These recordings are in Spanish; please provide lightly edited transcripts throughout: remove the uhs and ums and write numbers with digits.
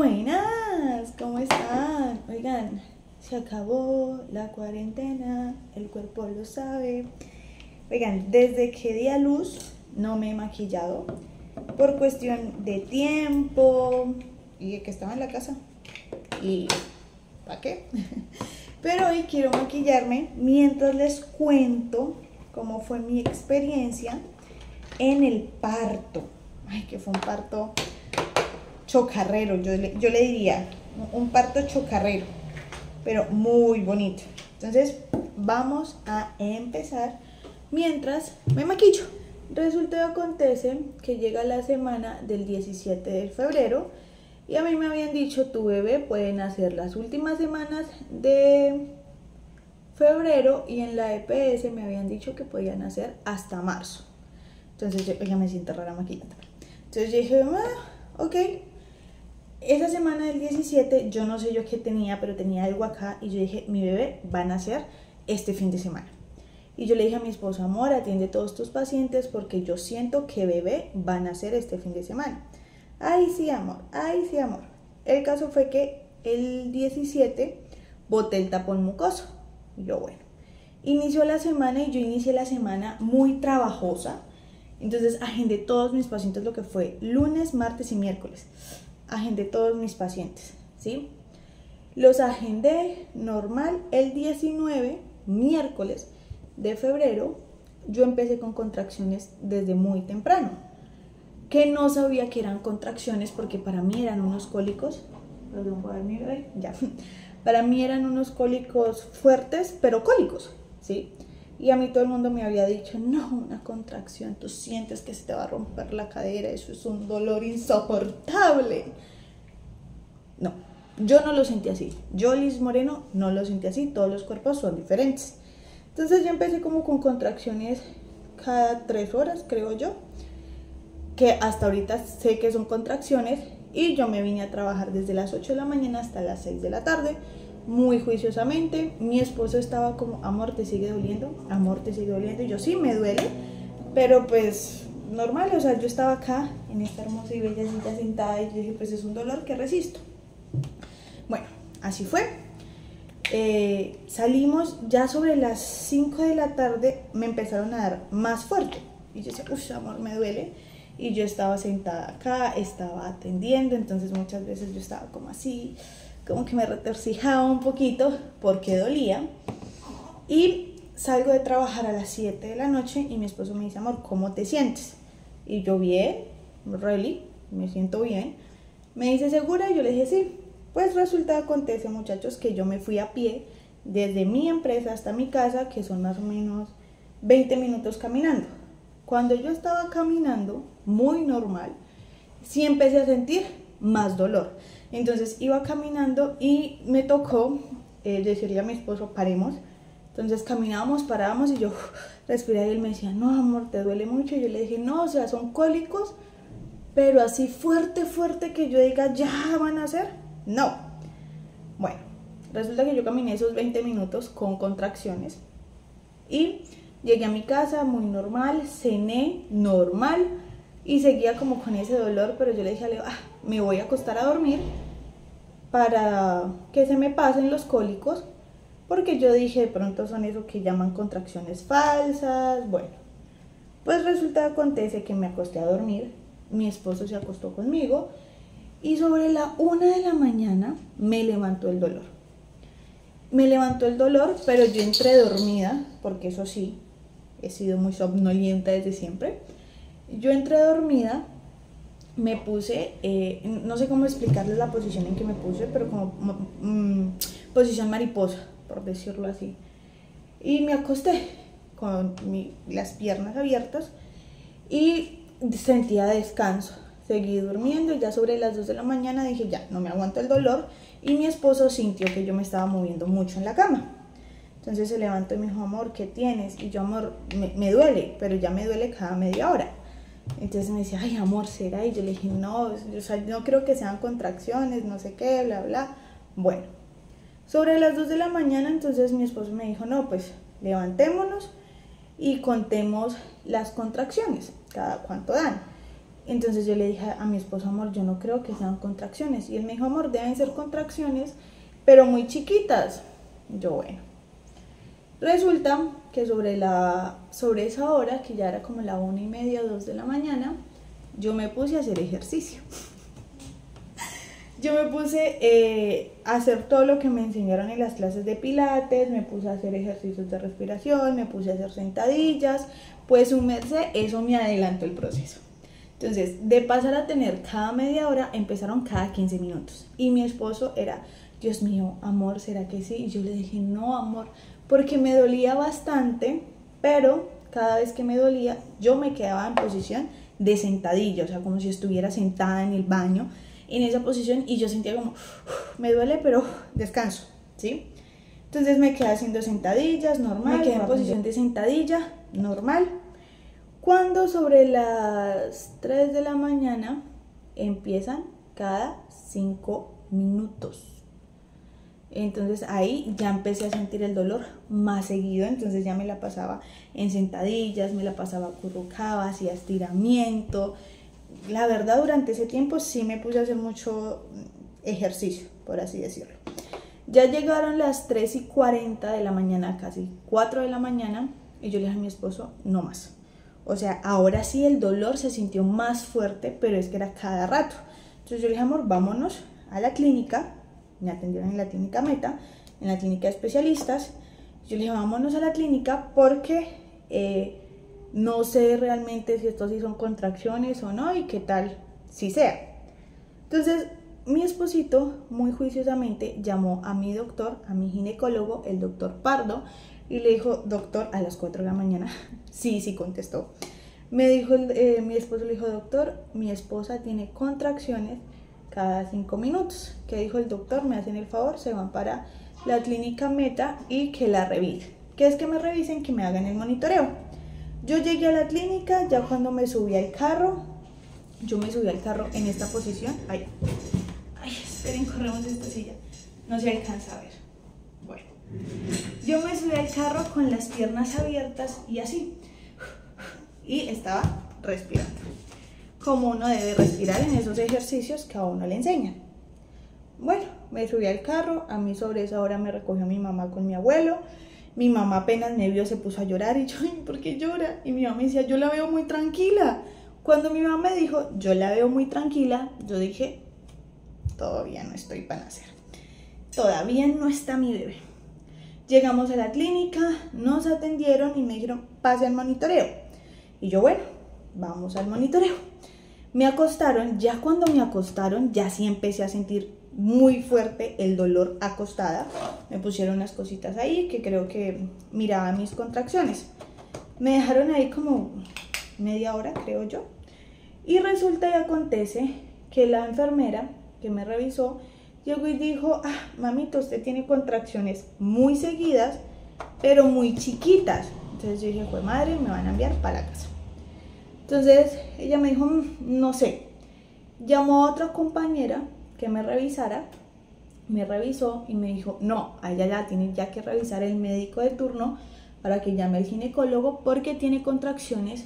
Buenas, ¿cómo están? Oigan, se acabó la cuarentena, el cuerpo lo sabe. Oigan, desde que di a luz no me he maquillado por cuestión de tiempo y de que estaba en la casa. ¿Y para qué? Pero hoy quiero maquillarme mientras les cuento cómo fue mi experiencia en el parto. Ay, que fue un parto chocarrero, yo le diría, un parto chocarrero, pero muy bonito. Entonces vamos a empezar mientras me maquillo. Resulta y acontece que llega la semana del 17 de febrero y a mí me habían dicho, tu bebé puede nacer las últimas semanas de febrero, y en la EPS me habían dicho que podía nacer hasta marzo. Entonces yo, ya me siento rara maquillando. Entonces yo dije, ok. Esa semana del 17, yo no sé yo qué tenía, pero tenía algo acá y yo dije, mi bebé va a nacer este fin de semana. Y yo le dije a mi esposo, amor, atiende todos tus pacientes porque yo siento que bebé va a nacer este fin de semana. Ay, sí, amor, ay, sí, amor. El caso fue que el 17 boté el tapón mucoso. Y yo, bueno, inició la semana y yo inicié la semana muy trabajosa. Entonces agendé todos mis pacientes, lo que fue lunes, martes y miércoles. Agendé todos mis pacientes, ¿sí? Los agendé normal. El 19, miércoles de febrero, yo empecé con contracciones desde muy temprano, que no sabía que eran contracciones porque para mí eran unos cólicos, perdón, voy a ver mi bebé, ya, para mí eran unos cólicos fuertes, pero cólicos, ¿sí? Y a mí todo el mundo me había dicho, no, una contracción, tú sientes que se te va a romper la cadera, eso es un dolor insoportable. No, yo no lo sentí así. Yo, Liz Moreno, no lo sentí así. Todos los cuerpos son diferentes. Entonces yo empecé como con contracciones cada 3 horas, creo yo, que hasta ahorita sé que son contracciones, y yo me vine a trabajar desde las 8 de la mañana hasta las 6 de la tarde, muy juiciosamente. Mi esposo estaba como, amor, ¿te sigue doliendo? Amor, ¿te sigue doliendo? Y yo, sí, me duele, pero pues normal, o sea, yo estaba acá en esta hermosa y bella silla sentada y yo dije, pues es un dolor que resisto. Bueno, así fue. Salimos ya sobre las 5 de la tarde, me empezaron a dar más fuerte. Y yo decía, uff, amor, me duele. Y yo estaba sentada acá, estaba atendiendo, entonces muchas veces yo estaba como así, como que me retorcijaba un poquito porque dolía. Y salgo de trabajar a las 7 de la noche y mi esposo me dice, amor, ¿cómo te sientes? Y yo, bien, really, me siento bien. Me dice, ¿segura? Y yo le dije, sí. Pues resulta, acontece, muchachos, que yo me fui a pie desde mi empresa hasta mi casa, que son más o menos 20 minutos caminando. Cuando yo estaba caminando, muy normal, sí empecé a sentir más dolor. Entonces iba caminando y me tocó decirle a mi esposo, paremos. Entonces caminábamos, parábamos y yo respiraba y él me decía, no, amor, ¿te duele mucho? Y yo le dije, no, o sea, son cólicos, pero así fuerte, fuerte que yo diga, ya van a ser. No. Bueno, resulta que yo caminé esos 20 minutos con contracciones y llegué a mi casa muy normal, cené normal y seguía como con ese dolor, pero yo le dije a Leo, me voy a acostar a dormir para que se me pasen los cólicos, porque yo dije, de pronto son eso que llaman contracciones falsas. Bueno, pues resulta, acontece que me acosté a dormir, mi esposo se acostó conmigo, y sobre la 1 de la mañana me levantó el dolor. Me levantó el dolor, pero yo entré dormida, porque eso sí, he sido muy somnolienta desde siempre. Yo entré dormida, me puse, no sé cómo explicarles la posición en que me puse, pero como posición mariposa, por decirlo así. Y me acosté con las piernas abiertas y sentía descanso. Seguí durmiendo y ya sobre las 2 de la mañana dije, ya, no me aguanto el dolor. Y mi esposo sintió que yo me estaba moviendo mucho en la cama. Entonces se levantó y me dijo, amor, ¿qué tienes? Y yo, amor, me duele, pero ya me duele cada media hora. Entonces me decía, ay, amor, ¿será? Y yo le dije, no, o sea, no creo que sean contracciones, no sé qué, bla, bla. Bueno, sobre las 2 de la mañana, entonces mi esposo me dijo, no, pues levantémonos y contemos las contracciones, cada cuánto dan. Entonces yo le dije a mi esposo, amor, yo no creo que sean contracciones. Y él me dijo, amor, deben ser contracciones, pero muy chiquitas. Yo, bueno. Resulta que sobre esa hora, que ya era como la 1:30, 2 de la mañana, yo me puse a hacer ejercicio. Yo me puse a hacer todo lo que me enseñaron en las clases de pilates, me puse a hacer ejercicios de respiración, me puse a hacer sentadillas, pues su merced, eso me adelantó el proceso. Entonces, de pasar a tener cada media hora, empezaron cada 15 minutos. Y mi esposo era, Dios mío, amor, ¿será que sí? Y yo le dije, no, amor, porque me dolía bastante, pero cada vez que me dolía, yo me quedaba en posición de sentadilla, o sea, como si estuviera sentada en el baño, en esa posición, y yo sentía como, me duele, pero descanso, ¿sí? Entonces me quedé haciendo sentadillas, normal, me quedé en posición de sentadilla, normal. Cuando sobre las 3 de la mañana empiezan cada 5 minutos. Entonces ahí ya empecé a sentir el dolor más seguido, entonces ya me la pasaba en sentadillas, me la pasaba acurrucada, hacía estiramiento. La verdad, durante ese tiempo sí me puse a hacer mucho ejercicio, por así decirlo. Ya llegaron las 3:40 de la mañana, casi 4 de la mañana, y yo le dije a mi esposo, no más. O sea, ahora sí el dolor se sintió más fuerte, pero es que era cada rato. Entonces yo le dije, amor, vámonos a la clínica. Me atendieron en la clínica Meta, en la clínica de especialistas. Yo le dije, vámonos a la clínica porque no sé realmente si esto sí son contracciones o no y qué tal si sea. Entonces mi esposito muy juiciosamente llamó a mi doctor, a mi ginecólogo, el doctor Pardo, y le dijo, doctor, a las 4 de la mañana, sí contestó. Me dijo, mi esposo le dijo, doctor, mi esposa tiene contracciones cada 5 minutos. ¿Qué dijo el doctor? Me hacen el favor, se van para la clínica Meta y que la revisen. ¿Qué es que me revisen? Que me hagan el monitoreo. Yo llegué a la clínica, ya cuando me subí al carro, yo me subí al carro en esta posición. Ay, esperen, corremos esta silla. No se alcanza a ver. Bueno, yo me subí al carro con las piernas abiertas y así. Y estaba respirando, como uno debe respirar en esos ejercicios que a uno le enseñan. Bueno, me subí al carro, a mí sobre esa hora me recogió mi mamá con mi abuelo. Mi mamá apenas me vio, se puso a llorar y yo, ¿por qué llora? Y mi mamá me decía, yo la veo muy tranquila. Cuando mi mamá me dijo, yo la veo muy tranquila, yo dije, todavía no estoy para nacer. Todavía no está mi bebé. Llegamos a la clínica, nos atendieron y me dijeron, pase al monitoreo. Y yo, bueno, vamos al monitoreo. Me acostaron, ya cuando me acostaron, ya sí empecé a sentir muy fuerte el dolor acostada. Me pusieron unas cositas ahí que creo que miraban mis contracciones. Me dejaron ahí como media hora, creo yo. Y resulta y acontece que la enfermera que me revisó llegó y dijo, mamita, usted tiene contracciones muy seguidas, pero muy chiquitas. Entonces yo dije, pues madre, me van a enviar para la casa. Entonces ella me dijo, no sé. Llamó a otra compañera que me revisara, me revisó y me dijo, no, a ella la tiene ya que revisar el médico de turno para que llame al ginecólogo porque tiene contracciones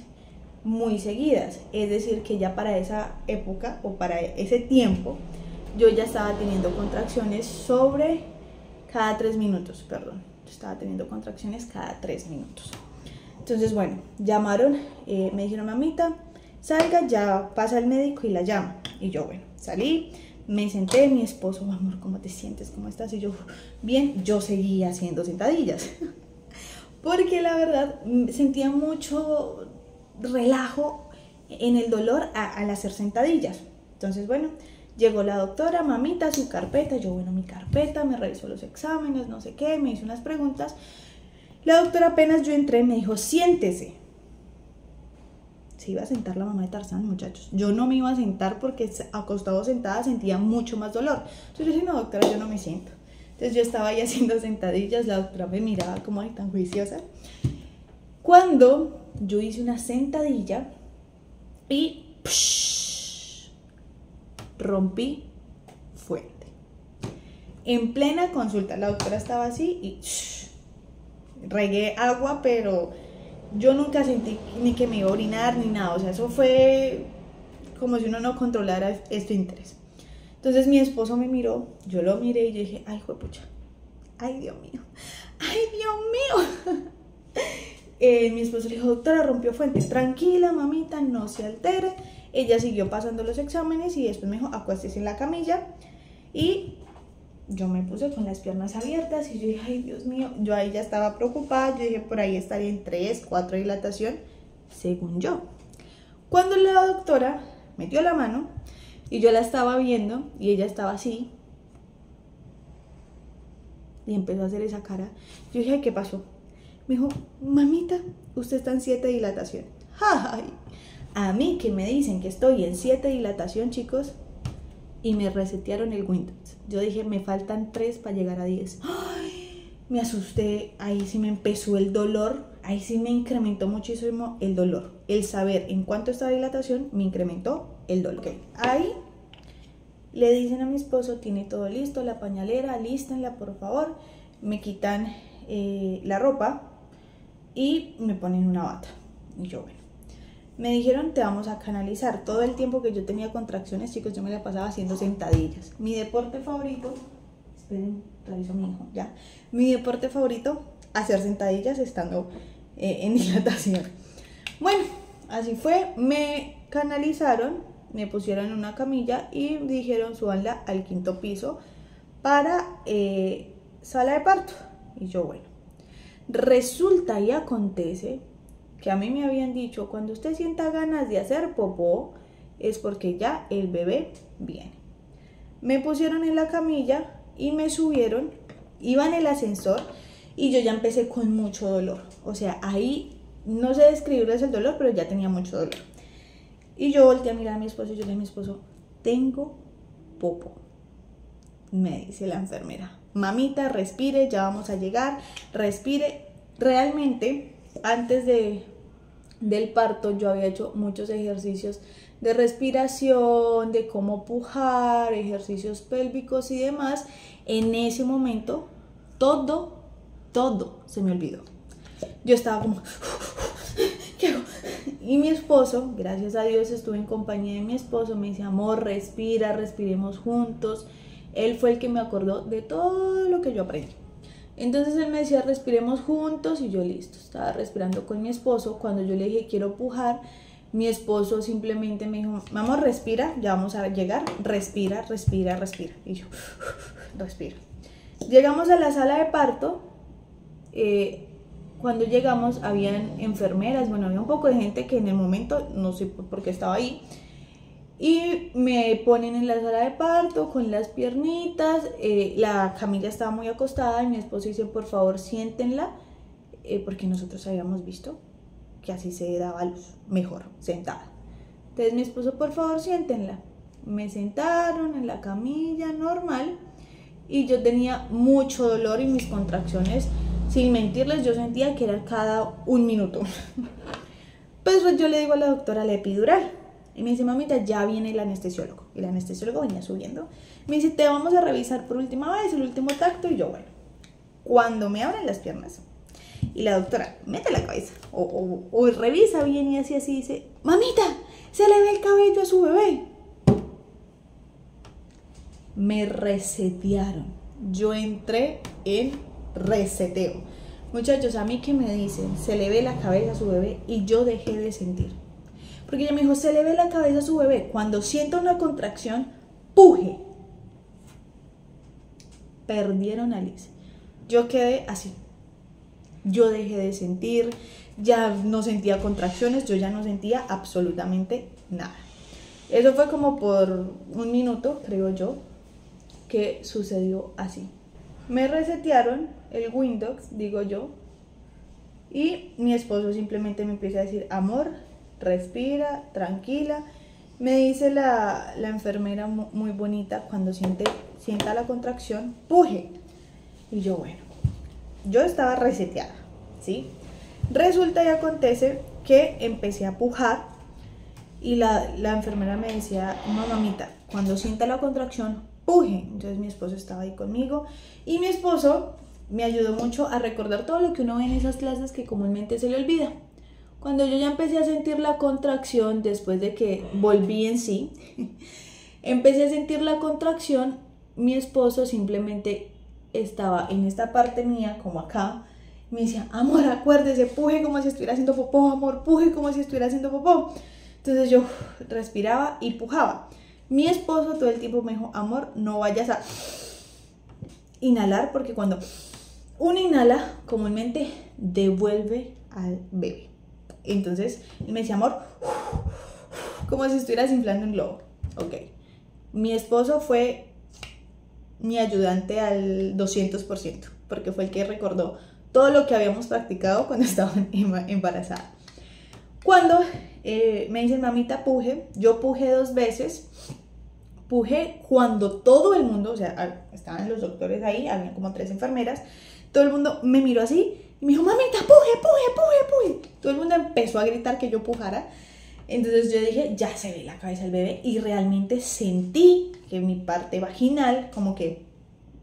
muy seguidas. Es decir, que ya para esa época o para ese tiempo yo ya estaba teniendo contracciones sobre cada 3 minutos, perdón. Yo estaba teniendo contracciones cada 3 minutos. Entonces, bueno, llamaron, me dijeron, mamita, salga, ya pasa el médico y la llama. Y yo, bueno, salí, me senté, mi esposo, amor, ¿cómo te sientes? ¿Cómo estás? Y yo, bien, yo seguía haciendo sentadillas. Porque la verdad, sentía mucho relajo en el dolor al hacer sentadillas. Entonces, bueno, llegó la doctora, mamita, su carpeta. Yo, bueno, mi carpeta, me revisó los exámenes, no sé qué, me hizo unas preguntas. La doctora apenas yo entré me dijo, siéntese. Se iba a sentar la mamá de Tarzán, muchachos. Yo no me iba a sentar porque acostado sentada sentía mucho más dolor. Entonces yo dije, no, doctora, yo no me siento. Entonces yo estaba ahí haciendo sentadillas, la doctora me miraba como ahí tan juiciosa. Cuando yo hice una sentadilla y rompí fuente. En plena consulta, la doctora estaba así y regué agua, pero yo nunca sentí ni que me iba a orinar ni nada. O sea, eso fue como si uno no controlara esfínteres. Entonces mi esposo me miró, yo lo miré y yo dije, ay, juepucha, ay, Dios mío, ay, Dios mío. Mi esposo le dijo, doctora, rompió fuente. Tranquila, mamita, no se altere. Ella siguió pasando los exámenes y después me dijo, acuéstese en la camilla. Y yo me puse con las piernas abiertas y yo dije, ay, Dios mío. Yo ahí ya estaba preocupada. Yo dije, por ahí estaría en 3, 4 dilatación, según yo. Cuando la doctora metió la mano y yo la estaba viendo y ella estaba así y empezó a hacer esa cara, yo dije, ¿qué pasó? Me dijo, mamita, usted está en 7 dilatación. Ay, a mí que me dicen que estoy en 7 dilatación, chicos, y me resetearon el Windows. Yo dije, me faltan 3 para llegar a 10. Ay, me asusté, ahí sí me empezó el dolor, ahí sí me incrementó muchísimo el dolor. El saber en cuánto está la dilatación me incrementó el dolor. Okay. Ahí le dicen a mi esposo, tiene todo listo, la pañalera, lístenla por favor. Me quitan la ropa y me ponen una bata. Y yo, bueno, me dijeron, te vamos a canalizar. Todo el tiempo que yo tenía contracciones, chicos, yo me la pasaba haciendo sentadillas. Mi deporte favorito, esperen, reviso a mi hijo, ya. Mi deporte favorito, hacer sentadillas estando en dilatación. Bueno, así fue, me canalizaron, me pusieron en una camilla y dijeron, súbanla al 5º piso para sala de parto. Y yo, bueno, resulta y acontece que a mí me habían dicho, cuando usted sienta ganas de hacer popó, es porque ya el bebé viene. Me pusieron en la camilla y me subieron, iba en el ascensor y yo ya empecé con mucho dolor. O sea, ahí no sé describirles el dolor, pero ya tenía mucho dolor. Y yo volteé a mirar a mi esposo y yo le dije a mi esposo, tengo popó. Me dice la enfermera, mamita, respire, ya vamos a llegar, respire. Realmente, antes del parto, yo había hecho muchos ejercicios de respiración, de cómo pujar, ejercicios pélvicos y demás. En ese momento, todo se me olvidó. Yo estaba como, ¿qué hago? Y mi esposo, gracias a Dios, estuve en compañía de mi esposo, me dice, amor, respira, respiremos juntos. Él fue el que me acordó de todo lo que yo aprendí. Entonces él me decía, respiremos juntos, y yo listo, estaba respirando con mi esposo. Cuando yo le dije, quiero pujar, mi esposo simplemente me dijo, vamos, respira, ya vamos a llegar, respira, respira, respira. Y yo, respira. Llegamos a la sala de parto. Cuando llegamos habían enfermeras, bueno, había un poco de gente que en el momento, no sé por qué estaba ahí. Y me ponen en la sala de parto con las piernitas, la camilla estaba muy acostada y mi esposo dice, por favor siéntenla, porque nosotros habíamos visto que así se daba a luz, mejor, sentada. Entonces mi esposo, por favor siéntenla. Me sentaron en la camilla normal y yo tenía mucho dolor y mis contracciones, sin mentirles, yo sentía que era cada 1 minuto. Pues yo le digo a la doctora, la epidural. Y me dice, mamita, ya viene el anestesiólogo. Y el anestesiólogo venía subiendo. Me dice, te vamos a revisar por última vez, el último tacto. Y yo, bueno, cuando me abren las piernas y la doctora mete la cabeza o revisa bien y así dice, mamita, se le ve el cabello a su bebé. Me resetearon. Yo entré en reseteo. Muchachos, a mí que me dicen, se le ve la cabeza a su bebé, y yo dejé de sentir. Porque ella me dijo, se le ve la cabeza a su bebé. Cuando sienta una contracción, puje. Perdieron a Liz. Yo quedé así. Yo dejé de sentir, ya no sentía contracciones, yo ya no sentía absolutamente nada. Eso fue como por 1 minuto, creo yo, que sucedió así. Me resetearon el Windows, digo yo, y mi esposo simplemente me empieza a decir, amor, respira, tranquila. Me dice la enfermera muy bonita, cuando sienta la contracción, puje. Y yo, bueno, yo estaba reseteada, ¿sí? Resulta y acontece que empecé a pujar y la enfermera me decía, no, mamita, cuando sienta la contracción, puje. Entonces mi esposo estaba ahí conmigo y mi esposo me ayudó mucho a recordar todo lo que uno ve en esas clases que comúnmente se le olvida. Cuando yo ya empecé a sentir la contracción, después de que volví en sí, empecé a sentir la contracción, mi esposo simplemente estaba en esta parte mía, como acá, me decía, amor, acuérdese, puje como si estuviera haciendo popó, amor, puje como si estuviera haciendo popó. Entonces yo respiraba y pujaba. Mi esposo todo el tiempo me dijo, amor, no vayas a inhalar, porque cuando uno inhala, comúnmente devuelve al bebé. Entonces él me decía, amor, como si estuvieras inflando un globo. Ok. Mi esposo fue mi ayudante al 200%, porque fue el que recordó todo lo que habíamos practicado cuando estaba embarazada. Cuando me dicen, mamita, puje, yo pujé 2 veces. Pujé cuando todo el mundo, o sea, estaban los doctores ahí, había como 3 enfermeras, todo el mundo me miró así y me dijo, mamita, puje, puje, puje, puje. Todo el mundo empezó a gritar que yo pujara. Entonces yo dije, ya se ve la cabeza del bebé, y realmente sentí que mi parte vaginal como que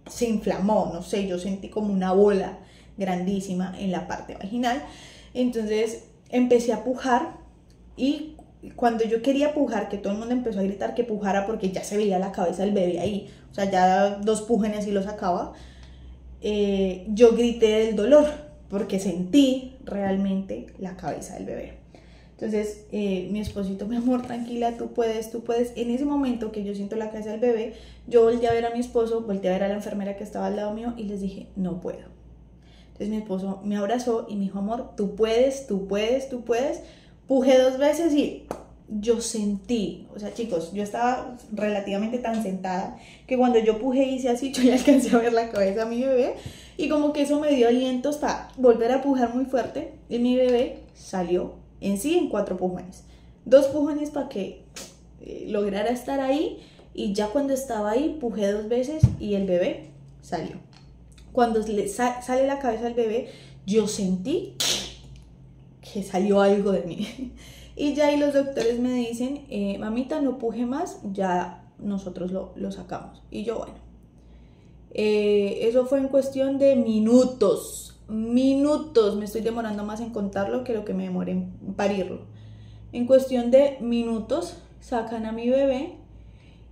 se inflamó, no sé, yo sentí como una bola grandísima en la parte vaginal. Entonces empecé a pujar, y cuando yo quería pujar, que todo el mundo empezó a gritar que pujara porque ya se veía la cabeza del bebé ahí, o sea, ya 2 pujones y lo sacaba, yo grité del dolor porque sentí realmente la cabeza del bebé. Entonces mi esposito, mi amor, tranquila, tú puedes, tú puedes. En ese momento que yo siento la cabeza del bebé, yo volteé a ver a mi esposo, volteé a ver a la enfermera que estaba al lado mío y les dije, no puedo. Entonces mi esposo me abrazó y me dijo, amor, tú puedes, tú puedes, tú puedes. Pujé 2 veces y yo sentí, o sea, chicos, yo estaba relativamente tan sentada que cuando yo pujé hice así, yo ya alcancé a ver la cabeza a mi bebé, y como que eso me dio alientos para volver a pujar muy fuerte, y mi bebé salió en sí en 4 pujones. 2 pujones para que lograra estar ahí, y ya cuando estaba ahí pujé 2 veces y el bebé salió. Cuando sale la cabeza del bebé, yo sentí que salió algo de mí. Y ya ahí los doctores me dicen, mamita, no puje más, ya nosotros lo sacamos. Y yo, bueno, eso fue en cuestión de minutos, me estoy demorando más en contarlo que lo que me demoré en parirlo. En cuestión de minutos sacan a mi bebé,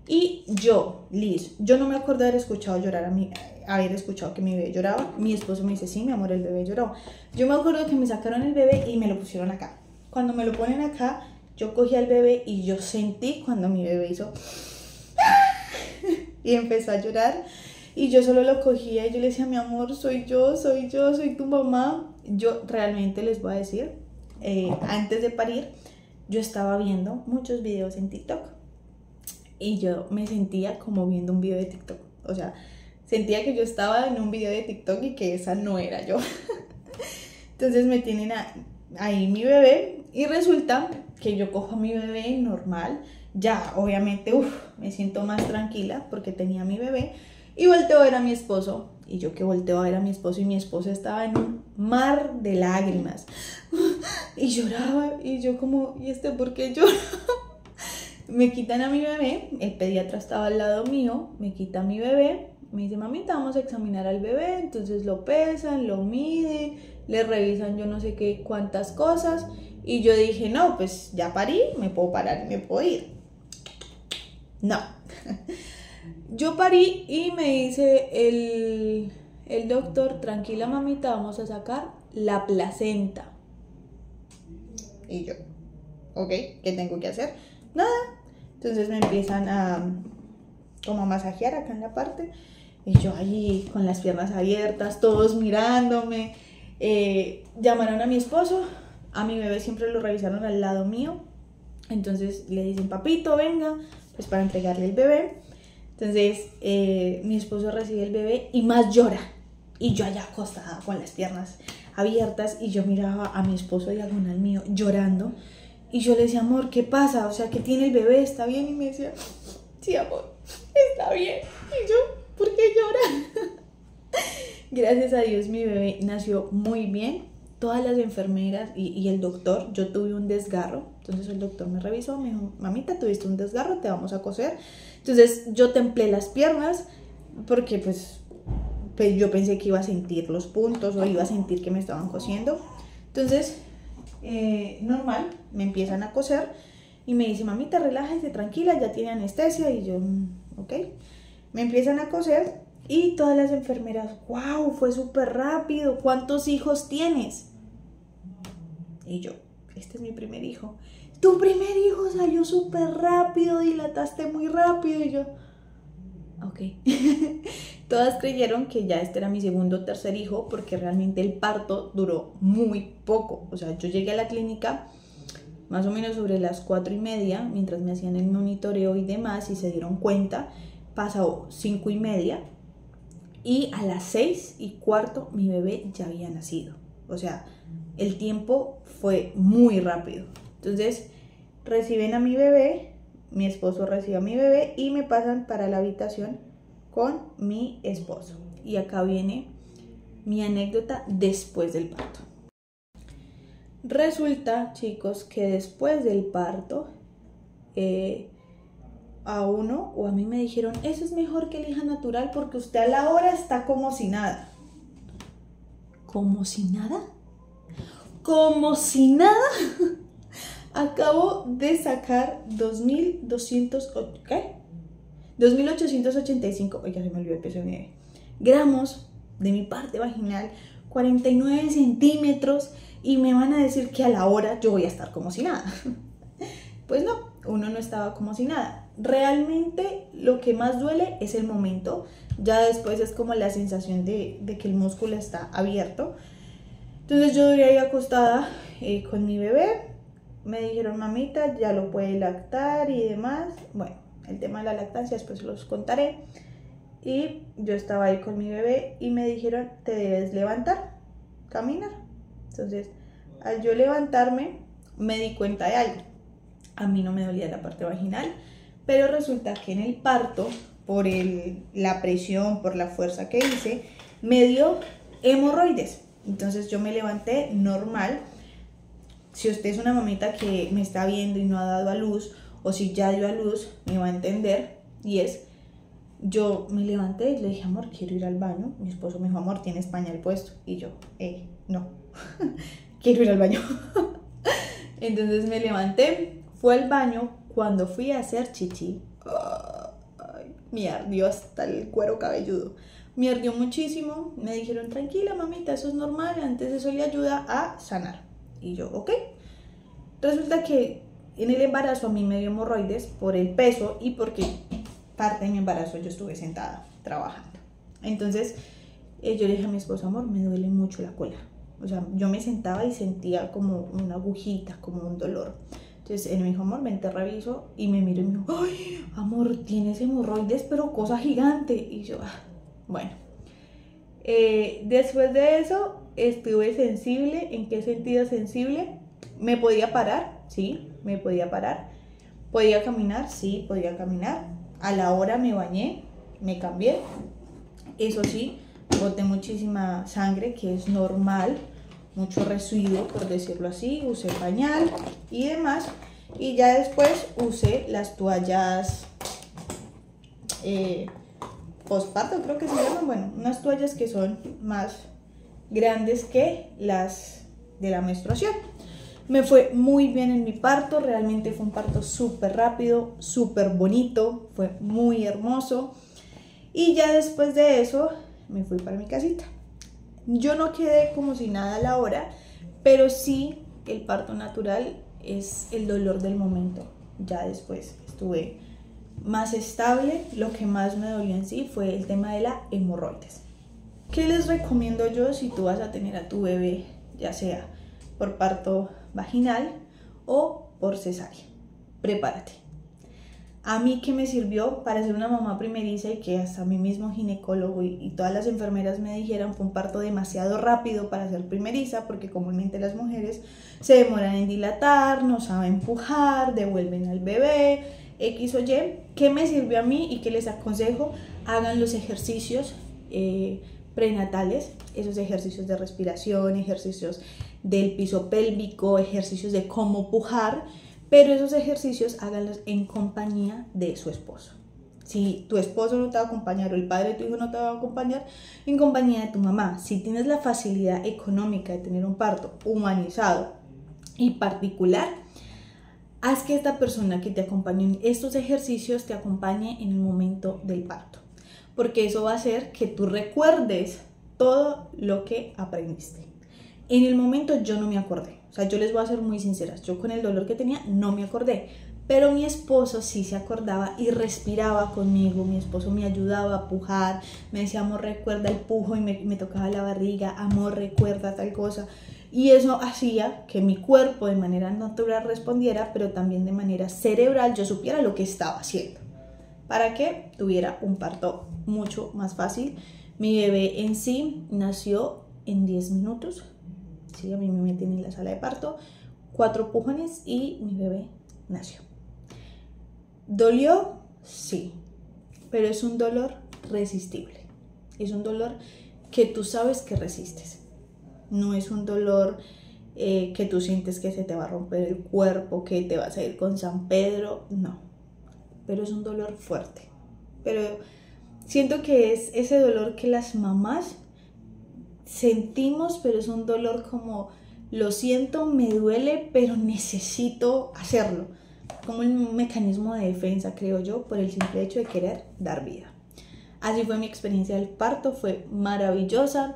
y yo, Liz, yo no me acuerdo de haber escuchado llorar haber escuchado que mi bebé lloraba. Mi esposo me dice, sí, mi amor, el bebé lloró. Yo me acuerdo que me sacaron el bebé y me lo pusieron acá. Cuando me lo ponen acá, yo cogí al bebé y yo sentí cuando mi bebé hizo y empezó a llorar, y yo solo lo cogía y yo le decía, mi amor, soy yo, soy tu mamá. Yo realmente les voy a decir, antes de parir, yo estaba viendo muchos videos en TikTok y yo me sentía como viendo un video de TikTok. O sea, sentía que yo estaba en un video de TikTok y que esa no era yo. Entonces me tienen ahí mi bebé, y resulta que yo cojo a mi bebé normal. Ya, obviamente, me siento más tranquila porque tenía a mi bebé, y volteo a ver a mi esposo. Y yo que volteo a ver a mi esposo, y mi esposo estaba en un mar de lágrimas y lloraba, y yo como, ¿y por qué llora? Me quitan a mi bebé, el pediatra estaba al lado mío, me quita a mi bebé, me dice, mamita, vamos a examinar al bebé. Entonces lo pesan, lo miden, le revisan yo no sé qué cuántas cosas, y yo dije, no, pues ya parí, me puedo parar y me puedo ir. No. Yo parí y me dice el doctor, tranquila mamita, vamos a sacar la placenta. Y yo, ok, ¿qué tengo que hacer? Nada. Entonces me empiezan a como a masajear acá en la parte, y yo allí con las piernas abiertas, todos mirándome. Llamaron a mi esposo, a mi bebé siempre lo revisaron al lado mío. Entonces le dicen, papito, venga, pues para entregarle el bebé. Entonces mi esposo recibe el bebé y más llora, y yo allá acostada con las piernas abiertas, y yo miraba a mi esposo diagonal mío llorando, y yo le decía, amor, ¿qué pasa? O sea, ¿qué tiene el bebé? ¿Está bien? Y me decía, sí, amor, está bien. Y yo, ¿por qué llora? Gracias a Dios mi bebé nació muy bien. Todas las enfermeras y el doctor, yo tuve un desgarro. Entonces el doctor me revisó, me dijo, mamita, tuviste un desgarro, te vamos a coser. Entonces yo templé las piernas porque pues yo pensé que iba a sentir los puntos o iba a sentir que me estaban cosiendo. Entonces normal, me empiezan a coser y me dice, mamita, relájese, tranquila, ya tiene anestesia. Y yo, ok. Me empiezan a coser y todas las enfermeras, wow, fue súper rápido, ¿cuántos hijos tienes? Y yo, este es mi primer hijo. Tu primer hijo salió súper rápido, dilataste muy rápido. Y yo, ok. Todas creyeron que ya este era mi segundo o tercer hijo porque realmente el parto duró muy poco. O sea, yo llegué a la clínica más o menos sobre las 4:30, mientras me hacían el monitoreo y demás, y se dieron cuenta, pasó 5:30 y a las 6:15 mi bebé ya había nacido. O sea, el tiempo fue muy rápido. Entonces, reciben a mi bebé, mi esposo recibe a mi bebé y me pasan para la habitación con mi esposo. Y acá viene mi anécdota después del parto. Resulta, chicos, que después del parto, a uno o a mí me dijeron, eso es mejor que el hija natural porque usted a la hora está como si nada. ¿Como si nada? Como si nada. Acabo de sacar 2.885, oiga, se me olvidó el peso de mi bebé, gramos de mi parte vaginal, 49 centímetros, y me van a decir que a la hora yo voy a estar como si nada. Pues no, uno no estaba como si nada. Realmente lo que más duele es el momento, ya después es como la sensación de que el músculo está abierto. Entonces yo duré ahí acostada con mi bebé. Me dijeron, mamita, ya lo puede lactar y demás. Bueno, el tema de la lactancia después los contaré. Y yo estaba ahí con mi bebé y me dijeron, te debes levantar, caminar. Entonces, al yo levantarme, me di cuenta de algo. A mí no me dolía la parte vaginal, pero resulta que en el parto, por la presión, por la fuerza que hice, me dio hemorroides. Entonces yo me levanté normal. Si usted es una mamita que me está viendo y no ha dado a luz, o si ya dio a luz, me va a entender. Y es, yo me levanté y le dije, amor, quiero ir al baño. Mi esposo me dijo, amor, tienes pañal puesto. Y yo, no, quiero ir al baño. Entonces me levanté, fui al baño. Cuando fui a hacer chichi, me ardió hasta el cuero cabelludo. Me ardió muchísimo. Me dijeron, tranquila, mamita, eso es normal. Antes eso le ayuda a sanar. Y yo, ok. Resulta que en el embarazo a mí me dio hemorroides por el peso y porque parte de mi embarazo yo estuve sentada trabajando. Entonces yo le dije a mi esposo, amor, me duele mucho la cola. O sea, yo me sentaba y sentía como una agujita, como un dolor. Entonces él me dijo, amor, ven, te reviso. Y me miró y me dijo, ay, amor, tienes hemorroides, pero cosa gigante. Y yo, bueno. Después de eso estuve sensible. ¿En qué sentido sensible? ¿Me podía parar? Sí, me podía parar. ¿Podía caminar? Sí, podía caminar. A la hora me bañé, me cambié. Eso sí, boté muchísima sangre, que es normal, mucho residuo, por decirlo así. Usé pañal y demás. Y ya después usé las toallas postparto, creo que se llaman. Bueno, unas toallas que son más grandes que las de la menstruación. Me fue muy bien en mi parto, realmente fue un parto súper rápido, súper bonito, fue muy hermoso. Y ya después de eso me fui para mi casita. Yo no quedé como si nada a la hora, pero sí el parto natural es el dolor del momento. Ya después estuve más estable. Lo que más me dolió en sí fue el tema de la hemorroides. ¿Qué les recomiendo yo si tú vas a tener a tu bebé, ya sea por parto vaginal o por cesárea? Prepárate. A mí, ¿qué me sirvió para ser una mamá primeriza y que hasta mi mismo ginecólogo y todas las enfermeras me dijeron fue un parto demasiado rápido para ser primeriza, porque comúnmente las mujeres se demoran en dilatar, no saben empujar, devuelven al bebé, X o Y? ¿Qué me sirvió a mí y qué les aconsejo? Hagan los ejercicios prenatales, esos ejercicios de respiración, ejercicios del piso pélvico, ejercicios de cómo pujar, pero esos ejercicios háganlos en compañía de su esposo. Si tu esposo no te va a acompañar o el padre de tu hijo no te va a acompañar, en compañía de tu mamá. Si tienes la facilidad económica de tener un parto humanizado y particular, haz que esta persona que te acompañe en estos ejercicios te acompañe en el momento del parto, porque eso va a hacer que tú recuerdes todo lo que aprendiste. En el momento yo no me acordé, o sea, yo les voy a ser muy sinceras, yo con el dolor que tenía no me acordé, pero mi esposo sí se acordaba y respiraba conmigo. Mi esposo me ayudaba a pujar, me decía, amor, recuerda el pujo, y me tocaba la barriga, amor, recuerda tal cosa. Y eso hacía que mi cuerpo de manera natural respondiera, pero también de manera cerebral yo supiera lo que estaba haciendo, para que tuviera un parto mucho más fácil. Mi bebé en sí nació en 10 minutos. Sí, a mí me meten en la sala de parto, 4 pujones y mi bebé nació. ¿Dolió? Sí, pero es un dolor resistible. Es un dolor que tú sabes que resistes. No es un dolor que tú sientes que se te va a romper el cuerpo, que te vas a ir con San Pedro, no. Pero es un dolor fuerte. Pero siento que es ese dolor que las mamás sentimos, pero es un dolor como, lo siento, me duele, pero necesito hacerlo. Como un mecanismo de defensa, creo yo, por el simple hecho de querer dar vida. Así fue mi experiencia del parto, fue maravillosa.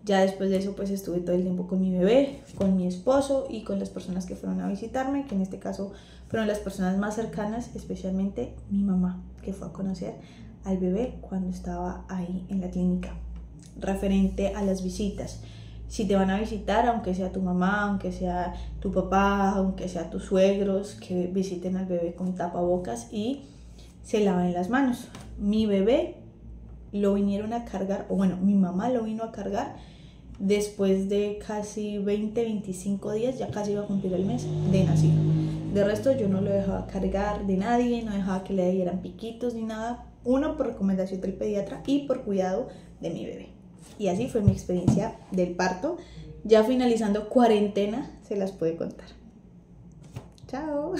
Ya después de eso pues estuve todo el tiempo con mi bebé, con mi esposo y con las personas que fueron a visitarme, que en este caso fueron las personas más cercanas, especialmente mi mamá, que fue a conocer al bebé cuando estaba ahí en la clínica. Referente a las visitas, si te van a visitar, aunque sea tu mamá, aunque sea tu papá, aunque sea tus suegros, que visiten al bebé con tapabocas y se laven las manos. Mi bebé lo vinieron a cargar, o bueno, mi mamá lo vino a cargar después de casi 20-25 días, ya casi iba a cumplir el mes de nacido. De resto yo no lo dejaba cargar de nadie, no dejaba que le dieran piquitos ni nada, uno por recomendación del pediatra y por cuidado de mi bebé. Y así fue mi experiencia del parto. Ya finalizando cuarentena, se las pude contar. Chao.